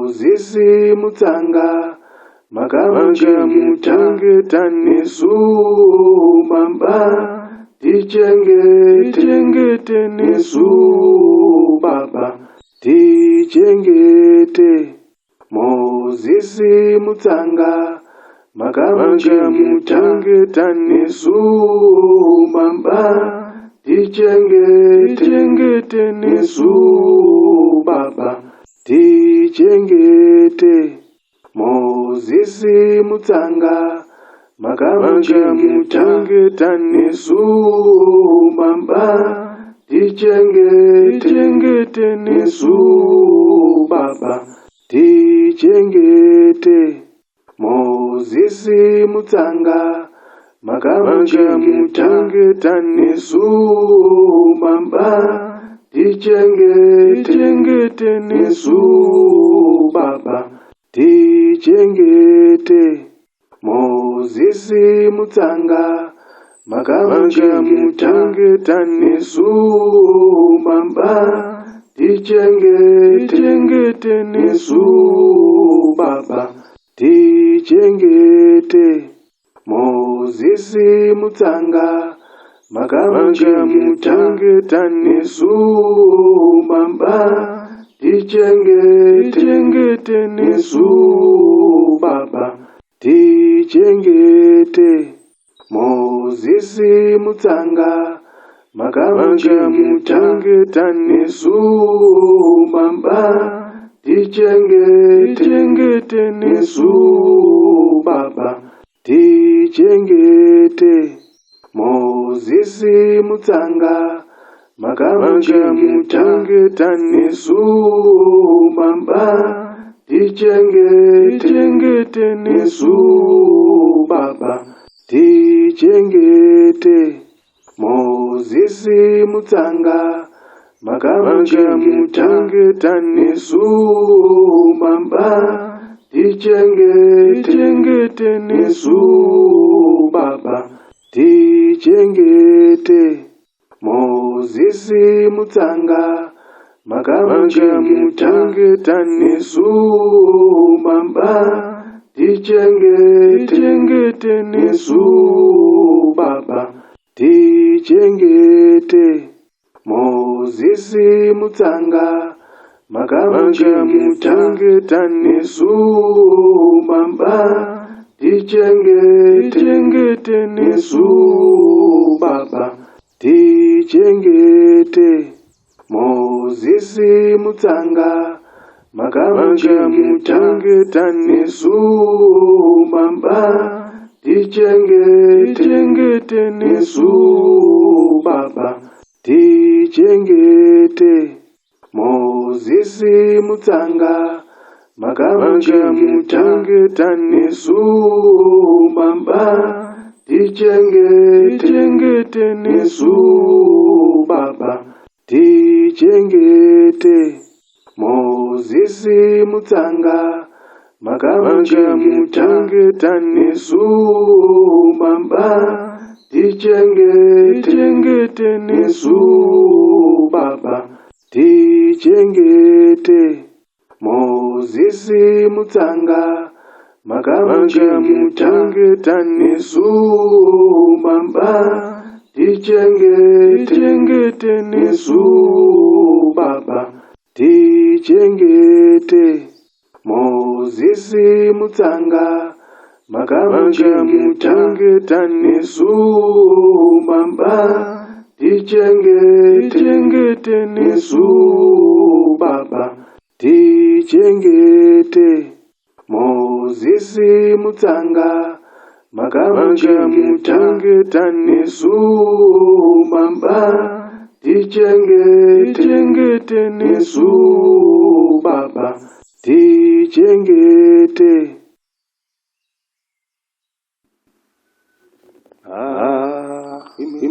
Mozisi mutsanga makamachengeta nesu mamba tichengete nesu baba tichengete. Mozisi mutsanga makamachengeta nesu mamba tichengete nesu baba tichengete. Mozisi mutsanga makamachengeta nesu mamba tichengete nesu baba tichengete. Mozisi mutsanga makamachengeta nesu mamba tichengete nesu baba tichengete. Mozisi mutsanga makamachengeta nesu mamba tichengete nesu baba tichengete. Mozisi mutsanga makamachengeta nesu mamba tichengete nesu baba tichengete. Mozisi mutsanga makamachengeta nesu mamba tichengete nesu baba tichengete. Mozisi mutsanga makamachengeta nesu mamba tichengete nesu baba tichengete. Mozisi mutsanga makamachengeta nesu mamba tichengete nesu baba tichengete. Mozisi mutsanga makamachengeta nesu mamba tichengete nesu baba tichengete. Mozisi mutsanga makamachengeta nesu mamba tichengete nesu baba tichengete. Mozisi mutsanga makamachengeta nesu mamba tichengete nesu baba tichengete. Mozisi mutsanga makamachengeta nesu mamba tichengete nesu baba tichengete. Mozisi mutsanga makamachengeta nesu mamba tichengete nesu baba tichengete. Mozisi mutsanga makamachengeta nesu mamba tichengete nesu baba tichengete. Mozisi mutsanga makamachengeta nesu mamba tichengete nesu baba tichengete. Mozisi mutsanga makamachengeta nesu mamba tichengete nesu baba tichengete. Mimi